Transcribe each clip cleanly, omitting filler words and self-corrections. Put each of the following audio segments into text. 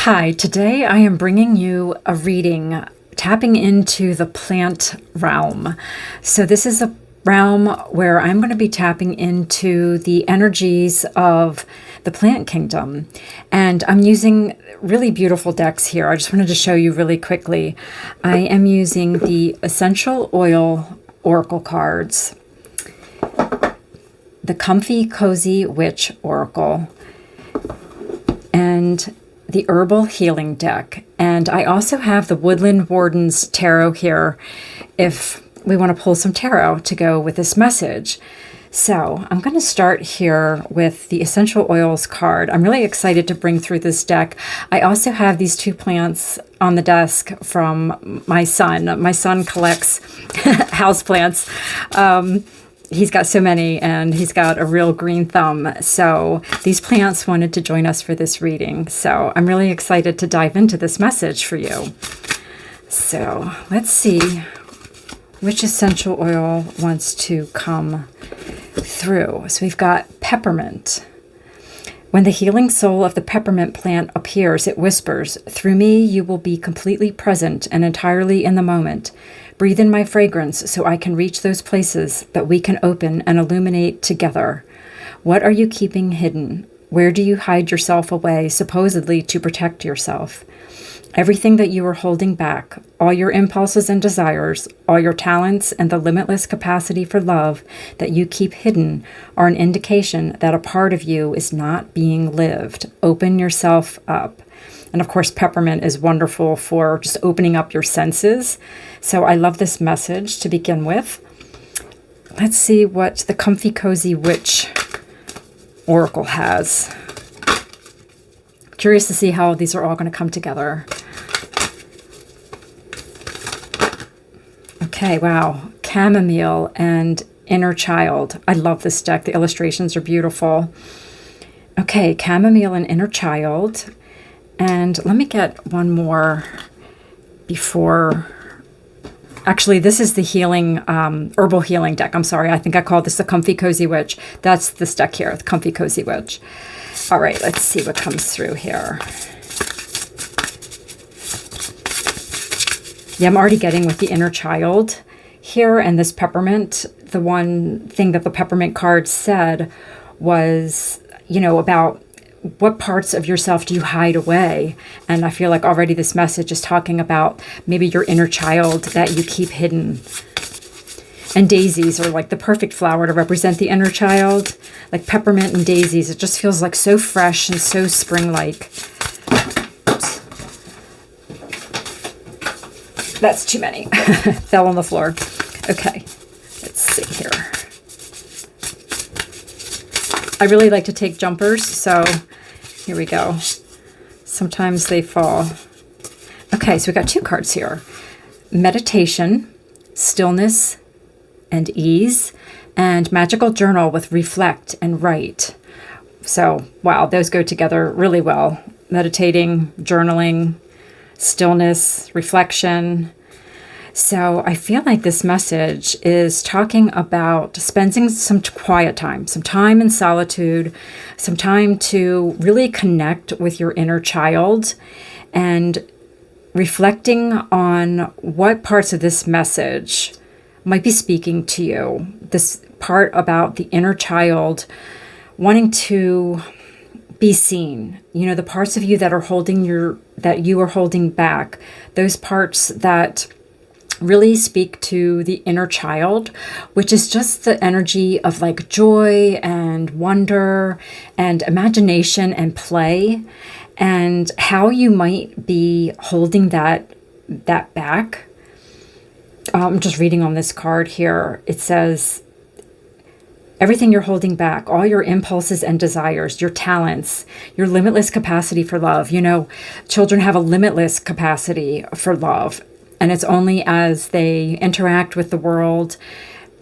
Hi, today I am bringing you a reading tapping into the plant realm. So, this is a realm where I'm going to be tapping into the energies of the plant kingdom. And I'm using really beautiful decks here. I just wanted to show you really quickly. I am using the Essential Oil Oracle cards, the Comfy Cozy Witch Oracle, and the Herbal Healing deck. And I also have the Woodland Warden's Tarot here if we want to pull some tarot to go with this message. So I'm going to start here with the Essential Oils card. I'm really excited to bring through this deck. I also have these two plants on the desk from my son. My son collects houseplants. He's got so many, and he's got a real green thumb. So these plants wanted to join us for this reading. So I'm really excited to dive into this message for you. So let's see which essential oil wants to come through. So we've got peppermint. When the healing soul of the peppermint plant appears, it whispers, "Through me, you will be completely present and entirely in the moment. Breathe in my fragrance so I can reach those places that we can open and illuminate together. What are you keeping hidden? Where do you hide yourself away, supposedly to protect yourself? Everything that you are holding back, all your impulses and desires, all your talents and the limitless capacity for love that you keep hidden are an indication that a part of you is not being lived. Open yourself up." And of course, peppermint is wonderful for just opening up your senses. So I love this message to begin with. Let's see what the Comfy Cozy Witch Oracle has. Curious to see how these are all going to come together. Okay, wow. Chamomile and Inner Child. I love this deck. The illustrations are beautiful. Okay, Chamomile and Inner Child. And let me get one more before. Actually, this is the healing, herbal healing deck. I'm sorry. I think I called this the Comfy Cozy Witch. That's this deck here, the Comfy Cozy Witch. All right, let's see what comes through here. Yeah, I'm already getting with the Inner Child here and this peppermint. The one thing that the peppermint card said was, about what parts of yourself do you hide away? And I feel like already this message is talking about maybe your inner child that you keep hidden. And daisies are like the perfect flower to represent the inner child. Like peppermint and daisies, it just feels like so fresh and so spring-like. Oops. That's too many. Fell on the floor. Okay, let's see here. I really like to take jumpers, so here we go. Sometimes they fall. Okay, so we got two cards here. Meditation, stillness, and ease, and magical journal with reflect and write. So, wow, those go together really well. Meditating, journaling, stillness, reflection. So I feel like this message is talking about spending some quiet time, some time in solitude, some time to really connect with your inner child and reflecting on what parts of this message might be speaking to you. This part about the inner child wanting to be seen, the parts of you that you are holding back, those parts that really speak to the inner child, which is just the energy of like joy and wonder and imagination and play, and how you might be holding that back. I'm just reading on this card here. It says, everything you're holding back, all your impulses and desires, your talents, your limitless capacity for love. Children have a limitless capacity for love. And it's only as they interact with the world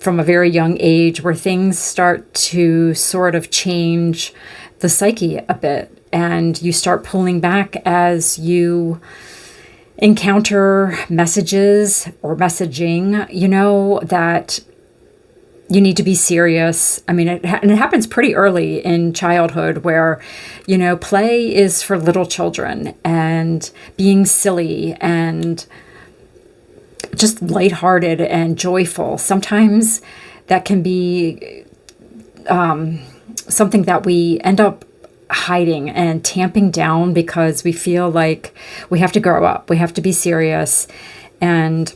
from a very young age where things start to sort of change the psyche a bit. And you start pulling back as you encounter messages or messaging, that you need to be serious. I mean, and it happens pretty early in childhood where, play is for little children and being silly and just lighthearted and joyful. Sometimes that can be something that we end up hiding and tamping down because we feel like we have to grow up, we have to be serious. And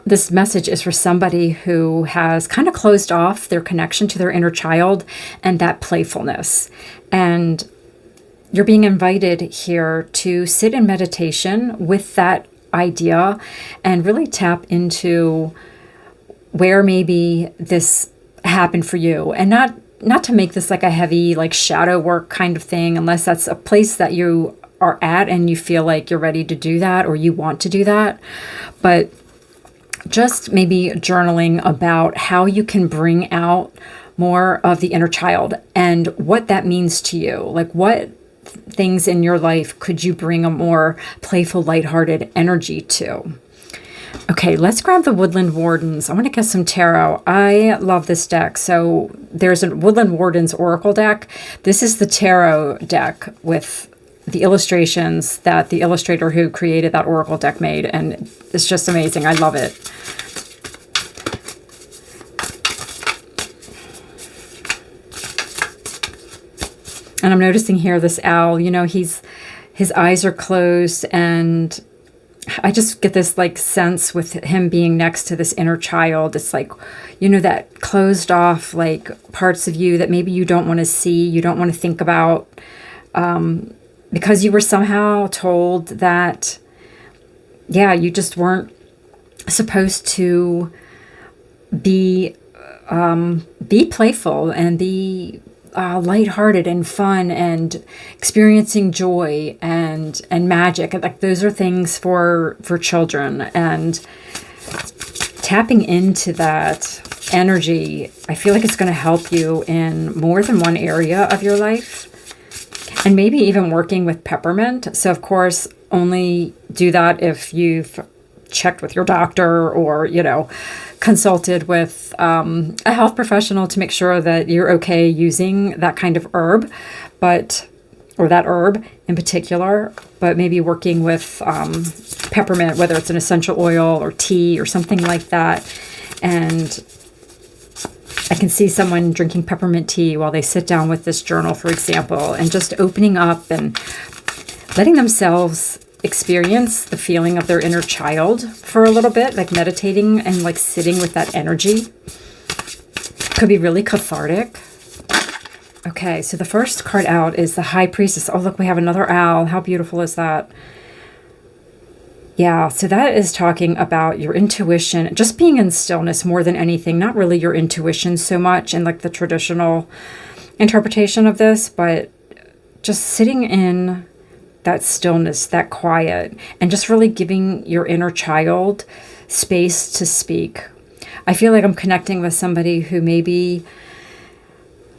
this message is for somebody who has kind of closed off their connection to their inner child and that playfulness. And you're being invited here to sit in meditation with that idea and really tap into where maybe this happened for you, and not to make this like a heavy like shadow work kind of thing, unless that's a place that you are at and you feel like you're ready to do that or you want to do that. But just maybe journaling about how you can bring out more of the inner child and what that means to you. Like, what things in your life could you bring a more playful, lighthearted energy to? Okay, let's grab the Woodland Wardens. I want to get some tarot. I love this deck. So there's a Woodland Wardens Oracle deck. This is the tarot deck with the illustrations that the illustrator who created that Oracle deck made. And it's just amazing. I love it. And I'm noticing here this owl, his eyes are closed, and I just get this like sense with him being next to this inner child. It's like, that closed off like parts of you that maybe you don't want to see, you don't want to think about, because you were somehow told that, you just weren't supposed to be playful and be lighthearted and fun and experiencing joy and magic. Like, those are things for children, and tapping into that energy, I feel like it's going to help you in more than one area of your life, and maybe even working with peppermint. So of course, only do that if you've checked with your doctor or, consulted with a health professional to make sure that you're okay using that kind of herb, or that herb in particular, but maybe working with peppermint, whether it's an essential oil or tea or something like that. And I can see someone drinking peppermint tea while they sit down with this journal, for example, and just opening up and letting themselves experience the feeling of their inner child for a little bit, like meditating and like sitting with that energy. Could be really cathartic. Okay, so the first card out is the High Priestess. Oh, look, we have another owl. How beautiful is that? Yeah, so that is talking about your intuition, just being in stillness more than anything, not really your intuition so much in like the traditional interpretation of this, but just sitting in that stillness, that quiet, and just really giving your inner child space to speak. I feel like I'm connecting with somebody who maybe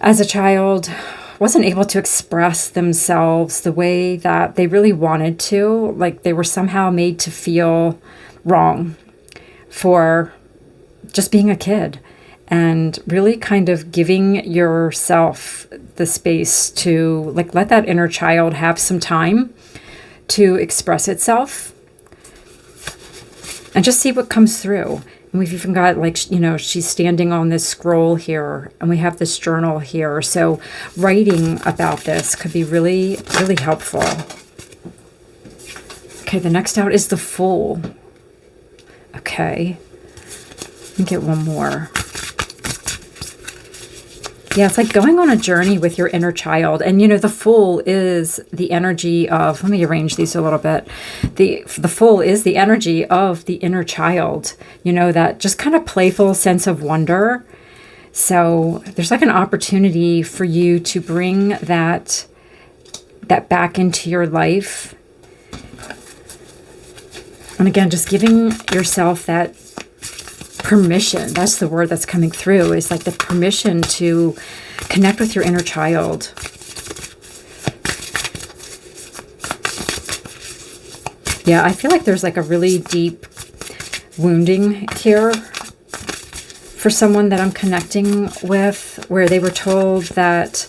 as a child wasn't able to express themselves the way that they really wanted to. Like, they were somehow made to feel wrong for just being a kid, and really kind of giving yourself the space to like let that inner child have some time to express itself and just see what comes through. And we've even got like, she's standing on this scroll here, and we have this journal here. So writing about this could be really, really helpful. Okay, the next out is the Fool. Okay, let me get one more. Yeah, it's like going on a journey with your inner child. And, the Fool is the energy of, let me arrange these a little bit. The Fool is the energy of the inner child, that just kind of playful sense of wonder. So there's like an opportunity for you to bring that back into your life. And again, just giving yourself that permission. That's the word that's coming through, is like the permission to connect with your inner child. Yeah, I feel like there's like a really deep wounding here for someone that I'm connecting with, where they were told that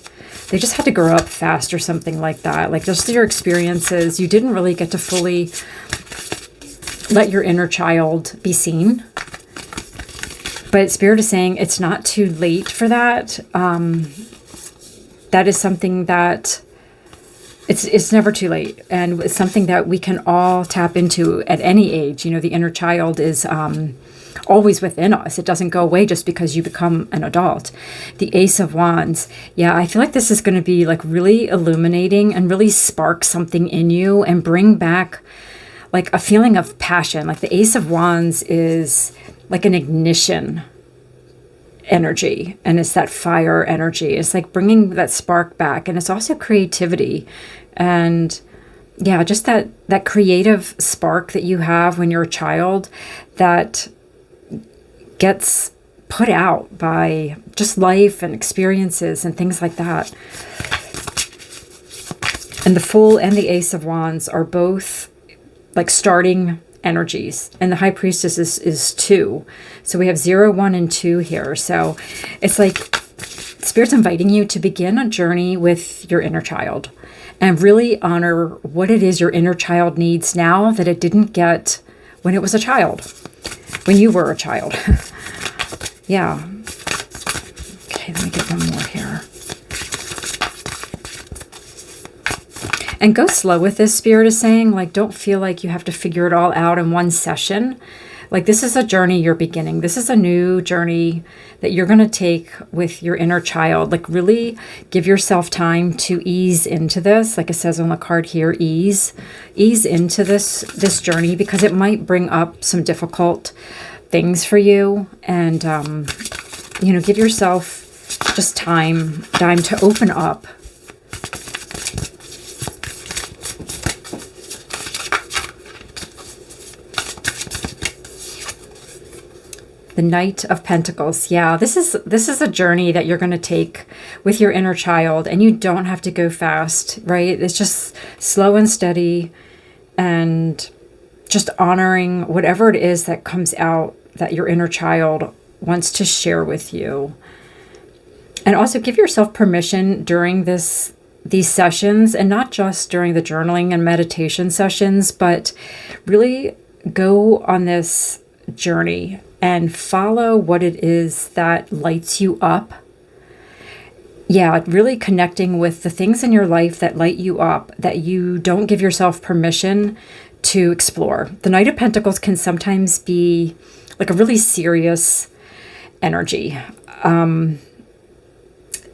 they just had to grow up fast or something like that. Like just your experiences, you didn't really get to fully let your inner child be seen. But Spirit is saying it's not too late for that. That is something that it's never too late. And it's something that we can all tap into at any age. You know, the inner child is always within us. It doesn't go away just because you become an adult. The Ace of Wands. Yeah, I feel like this is going to be like really illuminating and really spark something in you and bring back like a feeling of passion. Like the Ace of Wands is like an ignition energy, and it's that fire energy. It's like bringing that spark back, and it's also creativity. And yeah, just that creative spark that you have when you're a child that gets put out by just life and experiences and things like that. And the Fool and the Ace of Wands are both like starting energies, and the High Priestess is 2. So we have 0, 1, and 2 here. So it's like Spirit's inviting you to begin a journey with your inner child and really honor what it is your inner child needs now that it didn't get when it was a child, when you were a child. Yeah. Okay, let me get one more here. And go slow with this, Spirit is saying. Like, don't feel like you have to figure it all out in one session. Like, this is a journey you're beginning. This is a new journey that you're going to take with your inner child. Like, really give yourself time to ease into this. Like it says on the card here, ease into this journey, because it might bring up some difficult things for you. And, you know, give yourself just time to open up. The Knight of Pentacles. Yeah, this is a journey that you're going to take with your inner child, and you don't have to go fast, right? It's just slow and steady, and just honoring whatever it is that comes out that your inner child wants to share with you. And also give yourself permission during these sessions, and not just during the journaling and meditation sessions, but really go on this journey and follow what it is that lights you up. Yeah, really connecting with the things in your life that light you up, that you don't give yourself permission to explore. The Knight of Pentacles can sometimes be like a really serious energy. You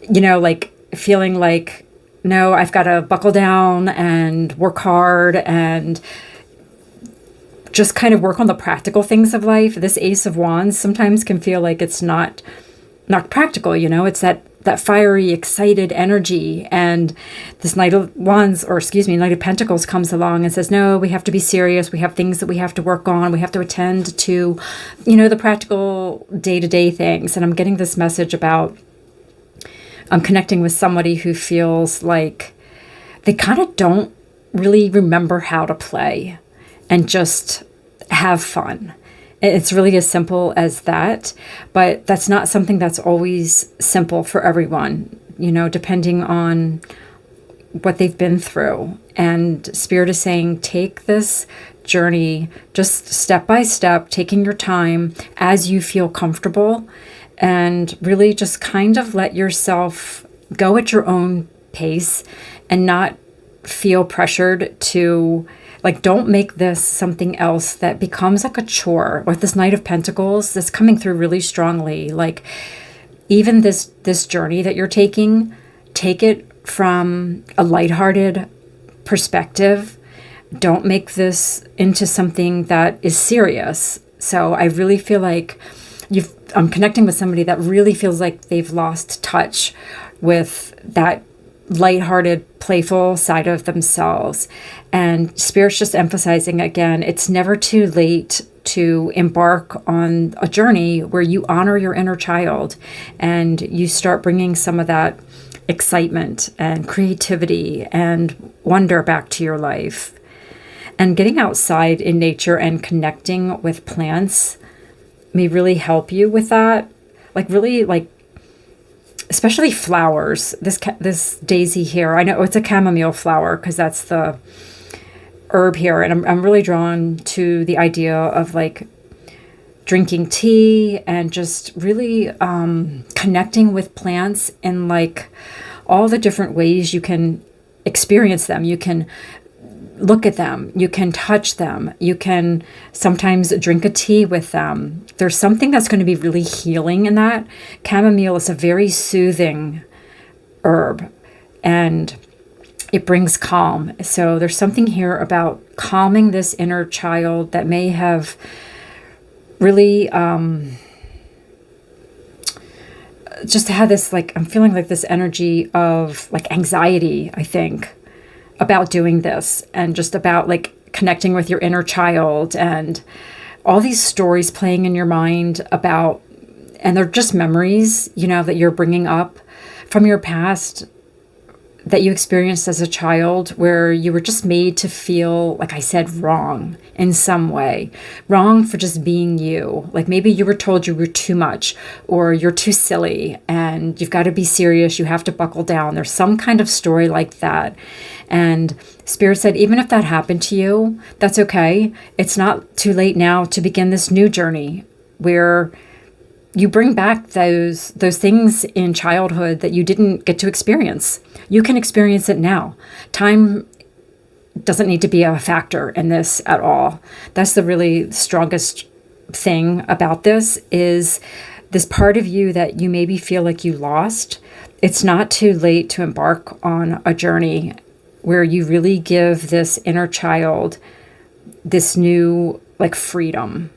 know, like feeling like, no, I've got to buckle down and work hard and just kind of work on the practical things of life. This Ace of Wands sometimes can feel like it's not practical, you know. It's that fiery, excited energy. And this Knight of Wands, or excuse me, Knight of Pentacles comes along and says, no, we have to be serious. We have things that we have to work on. We have to attend to, you know, the practical day-to-day things. And I'm getting this message about I'm connecting with somebody who feels like they kind of don't really remember how to play and just have fun. It's really as simple as that, but that's not something that's always simple for everyone, you know, depending on what they've been through. And Spirit is saying, take this journey just step by step, taking your time as you feel comfortable, and really just kind of let yourself go at your own pace and not feel pressured to, like, don't make this something else that becomes like a chore. With this Knight of Pentacles, that's coming through really strongly. Like, even this journey that you're taking, take it from a lighthearted perspective. Don't make this into something that is serious. So I really feel like I'm connecting with somebody that really feels like they've lost touch with that lighthearted, playful side of themselves. And Spirit's just emphasizing again, it's never too late to embark on a journey where you honor your inner child and you start bringing some of that excitement and creativity and wonder back to your life. And getting outside in nature and connecting with plants may really help you with that. like really like, especially flowers. This daisy here, I know it's a chamomile flower because that's the herb here, and I'm really drawn to the idea of like drinking tea and just really connecting with plants in like all the different ways you can experience them. You can look at them, you can touch them, you can sometimes drink a tea with them. There's something that's going to be really healing in that. Chamomile is a very soothing herb, and it brings calm. So there's something here about calming this inner child that may have really just had this, like, I'm feeling like this energy of like anxiety, I think, about doing this, and just about like connecting with your inner child, and all these stories playing in your mind about, and they're just memories, you know, that you're bringing up from your past that you experienced as a child, where you were just made to feel, like I said, wrong in some way. Wrong for just being you. Like maybe you were told you were too much, or you're too silly and you've got to be serious, you have to buckle down. There's some kind of story like that. And Spirit said, even if that happened to you, that's okay. It's not too late now to begin this new journey where you bring back those things in childhood that you didn't get to experience. You can experience it now. Time doesn't need to be a factor in this at all. That's the really strongest thing about this, is this part of you that you maybe feel like you lost. It's not too late to embark on a journey where you really give this inner child this new like freedom.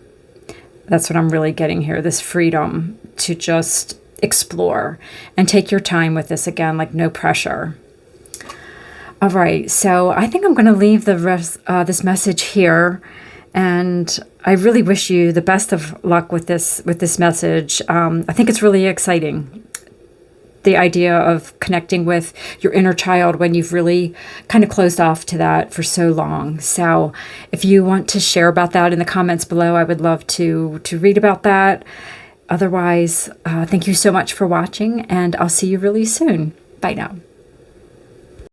That's what I'm really getting here, this freedom to just explore and take your time with this again, like no pressure. All right, so I think I'm going to leave the rest this message here, and I really wish you the best of luck with this message. I think it's really exciting, the idea of connecting with your inner child when you've really kind of closed off to that for so long. So if you want to share about that in the comments below, I would love to read about that. Otherwise, thank you so much for watching, and I'll see you really soon. Bye now.